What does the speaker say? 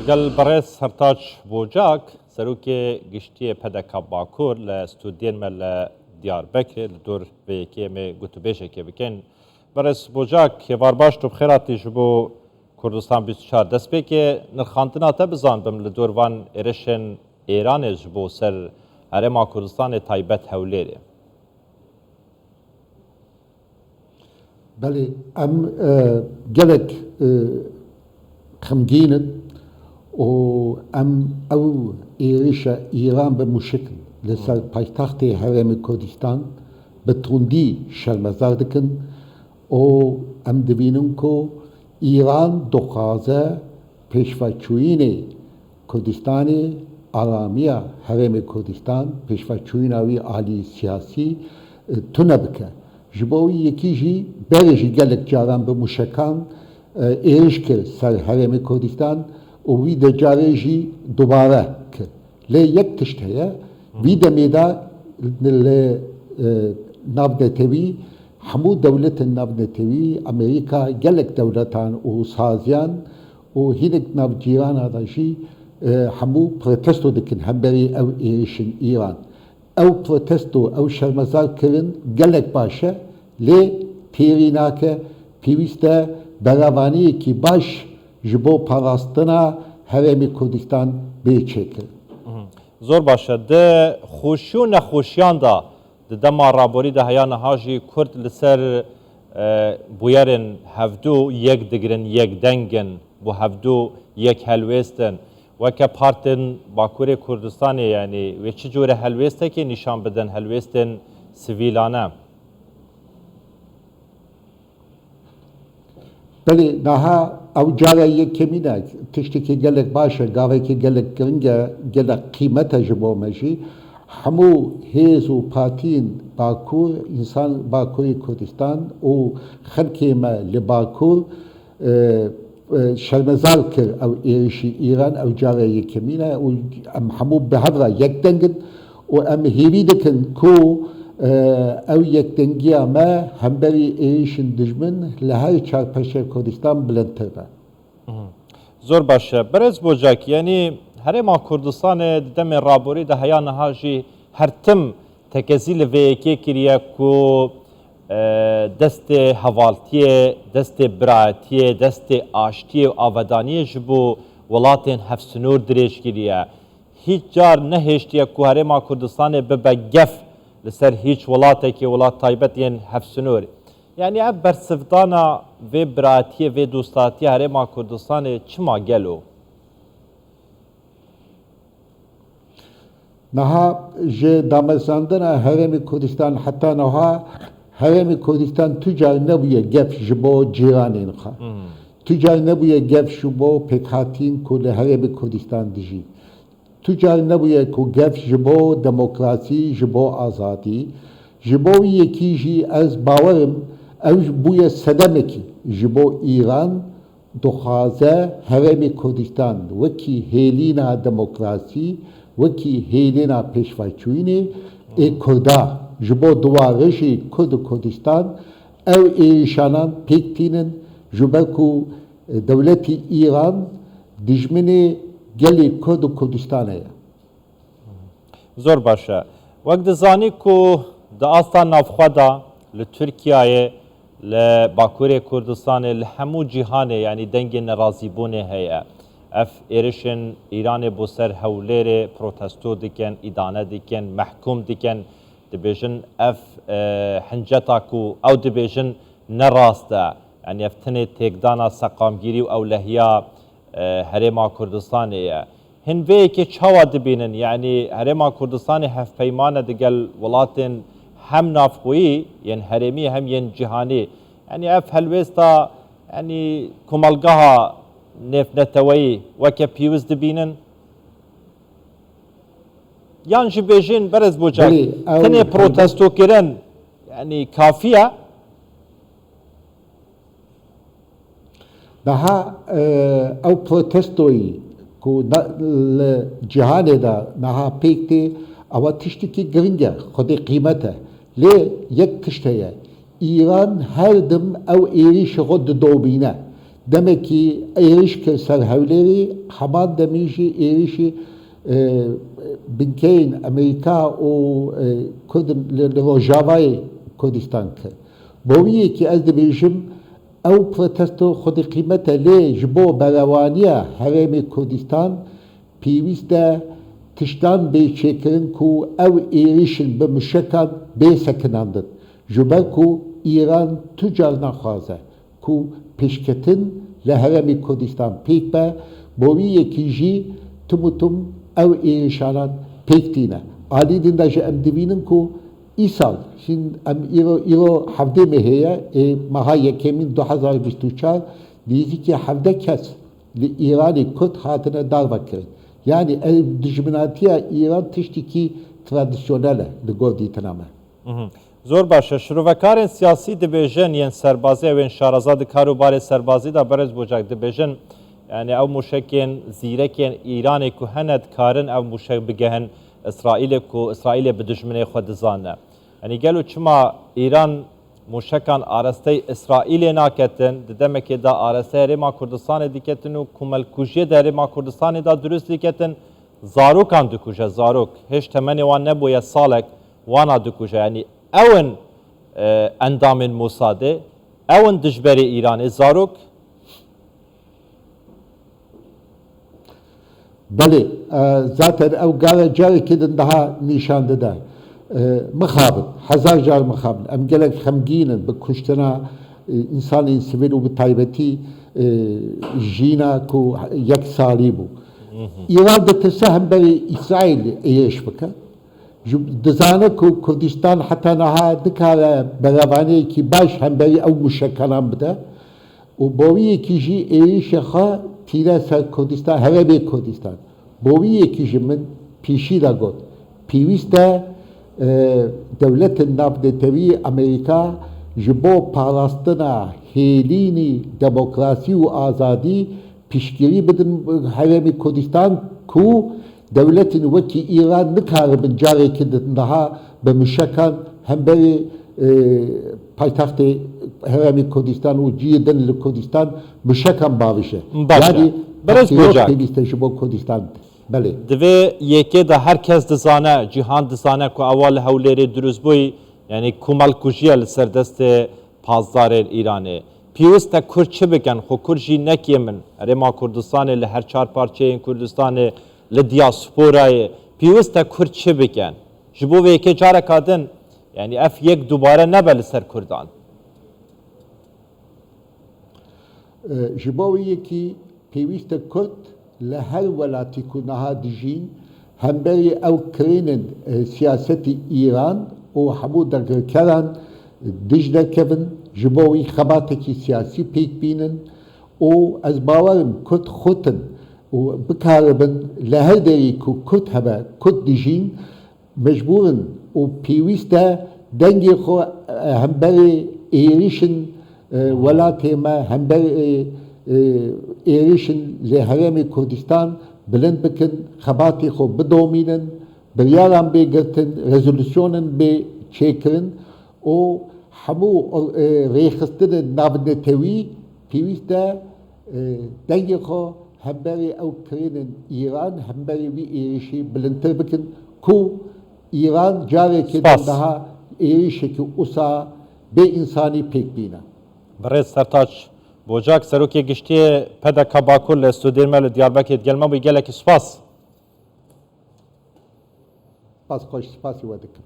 قال بريس هرتاج بوجاك سروك قشتي بدك باكور لاستوديين مال ديار بكر الدور بيكي مي قلت بيشي كي بكين بريس بوجاك يفار باش تو بخيراتي جبو كردستان 24 دست بيكي نرخانتنا تبزان بم لدور وان ارشن ايران جبو سر هرما كردستان تايبت هوليري بله ام جلك خمجينت و ام او ايريشا ايران بمشكل لسر پایتخت هرم کردستان بتوندی شرمزار دکن و ام دبینن کو ایران دخوازه پیشواچوین کردستان آرامیا هرم کردستان پیشواچوین آوی عالی سیاسی تنبکه جبوی یکی جی برجی گلک جاران بمشکان ایرش کرد سر هرم کردستان و وی د جاره جی دوباره که لی یک تشتهیه وی د میدا نافدتوی همو دولت نافدتوی امریکا گلک دولتان و سازیان و هینک نافجیران آداشی همو پروتستو دکن هم بری او ایرشن ایران او پروتستو او شرمزار کرن گلک باشه لی پیریناکه پیوسته براوانی کی باش جبو پاراستنا هرم کردستان بیچکل زور باشه ده خوشی و نخوشیان دا دما رابوری ده هیان هاجی کرد لسر بویرن هفدو یک دگرن یک دنگن بو هفدو یک هلوستن وکه پارتن باکور کردستانی یعنی و چه جور هلوسته که نشان بدن هلوستن سویلانه بله نها او جاره یک کمینه تشتی که گلک باشه گاوه که گلک گرنگه گلک قیمت جبو مجی همو هیز و پاتین باکور انسان باکوری کردستان و خلقی ما لباکور شرمزار کر او ایرشی ایران او جاره یک کمینه و ام همو به هفره یک دنگن و ام هیوی دکن کو او یک دنگی ما هم بری ایشن دجمن لهر چارپشه کردستان بلندتر با زور باشه برز بوجاک یعنی هرما کردستان دم رابوری ده هیان هاجی هر تم تکزیل ویکی کریه کو دست حوالتیه دست برایتیه دست آشتیه و آودانیه جبو ولاتین هفسنور دریش کریه هیچ جار نهشتیه کو هرما کردستان ببه گف لسر هیچ ولاته که ولات تایبت ین هفسنور یعنی اب برسفدانا و برایتیه و دوستاتیه هرما کردستان چما گلو نها جه دامزاندن هرم کردستان حتی نها هرم کردستان تجار نبویه گف جبو جیرانین خوا تجار نبویه گف جبو پکاتین کل هرم کردستان دیجی تجار نبویه کو گف جبو دموکراسی جبو آزادی جبو یکی جی از باورم او بویه صدمکی جبو ایران دخوازه هرم کردستان وکی هیلینا دموکراسی وکی هیلینا پیشواچوینه ای کردا جبو دوارشی کرد کردستان او ایشانان پیکتینن جبکو دولتی ایران دجمنی گلی کرد کردستانه زور باشه وقت زانی کو د آستان نافخوادا لترکیه لباکور کردستان لهمو جهانه یعنی دنگ نرازیبونه هیا اف ایرشن ایران بوسر هولیر پروتستو دکن ادانه دکن محکوم دکن دبیجن اف حنجتا کو او دبیجن نراسته یعنی افتنه تکدانا سقامگیری و اولهیا هرما کردستانه هنوی که چاوا دبینن یعنی هرما کردستان هف پیمانه دگل ولاتن هم نافقویی یعنی هرمی هم ین جهانی یعنی اف هلوستا یعنی کمالگاها نفنتوی وکه پیوز دبینن یان جی بیجین برز بوجاک تنه پروتستو کرن یعنی کافیه نها او پروتستوی کو جهان دا نها پیکتی او تشتی کی گرینگه خودی قیمته لی یک تشتیه ایران هر دم او ایریش خود دوبینه demek ki êriş kir ser hewlêrî heman demî jî êrişî binkeyên Amerîka û Kurdin li Rojavayê Kurdistan kir. Bo wî yekî ez dibêjim ew protesto xwedî qîmet e lê ji bo berewaniya Herêmê Kurdistan pêwîst e tiştan bê çêkirin ku ew êrişin bi mişekan bê sekinandin. Ji ber ku İran tu car naxwaze ku pêşketin li Herêmê Kurdistan pêk be, bo wî yekî jî tumutum ew êrişanan pêk tîne. Alî din de ji em dibînin ku îsal, şimdi em îro hevdê me heye meha yekemîn 2024 nêzîkî hevde kes li İranê Kurd hatine darvekirin. Yani dijminatiya İran tiştekî tradisyonel e li gor dîtina me. Zor baş e. Şirovekarên siyasî dibêjin yên serbazî ew ên şarazadî karûbarê serbazî da berez bojak dibêjin yani ew mûşekên zîrekên İranê ku hene dikarin ew mûşek bigehin İsraîlê ku İsraîlê bi dijminê xwe dizane. Yani gelo çima İran mûşekan arasteyê İsraîlê naketin, di demekê da arasteyê Herêma Kurdistanê diketin û kumelkujiyê de Herêma Kurdistanê da durust diketin, zarokan dikuje zarok. Hêj temenê wan nebûye salek wana dikuje. Yani ew in endamên Mosadê, ew in dijberê İranê zarok. Belê, zaten ew carekê din daha nîşan dide. Mixabin, hezar car mixabin. Em gelek xemgînin bi kuştina insanên sivîl û bi taybetî jîna ku yek salî bû. İran ditirse hemberî İsraîlê êriş bike. Dizane ku Kurdistan heta niha dikare berevaniyekî baş hemberî ew mûşekanan bide. û bo wî yekî jî êrişê xwe tîre ser Kurdistan, Herêmê Kurdistan. Bo wî yekî jî min pîşî de got. Pêwîst e devletên navnetewî Amerîka ji bo parastina hêlînî demokrasî û azadî piştgirî bidin Herêmê Kurdistan ku devletên wekî İran nikaribin carekê din daha bi mişekan hemberî paytaxtê Herêmê Kurdistan û ciyê din li Kurdistan mişekan bavişe. Yani berez bojak pêwîst e ji bo Kurdistan. Belê. Divê yekê de herkes dizane, cîhan dizane ku ewa li hewlêrê durust bûyî, yani komelkujiya li ser destê pazdarên İranê. Pîwîst e Kurd çi bikin? Xwe Kurd jî nekê min. Herêma Kurdistanê li her çar parçeyên Kurdistanê li diasporayê. Pîwîst e Kurd çi bikin? Ji bo vê yekê careka din, yani ev yek dubare nebe li ser Kurdan. Ji bo wî yekî pêwîst e Kurd li her welatî ku niha dijîn hemberî ew kirênên siyasetî İran û hemû dagirkeran dij derkevin ji bo wî xebatekî siyasî pêk bînin û ez bawerim Kurd xutin û bikaribin li her derê ku Kurd hebe Kurd dijîn mecbûrin û pêwîst e dengê xwe hemberî êrişin welatê me hemberî êrişin li Herêmê Kurdistan bilind bikin, xebatê xwe bidomînin, biryaran bêgirtin, rezolûsyonin bê çêkirin û hemû rêxistinên navnetewî pêwîst e dengê xwe hemberî ew kirênên İran hemberî wî êrişî bilindtir bikin ku İran carekê daha êrişekî wisa bê insanî pêk bîne. Birêz Sertaç Bojak serokê giştiyê PDK Bakur li Stûdiyên me li Diyarbekirê gelme bû gelekî spas. Spas xweş, spasî we dikim.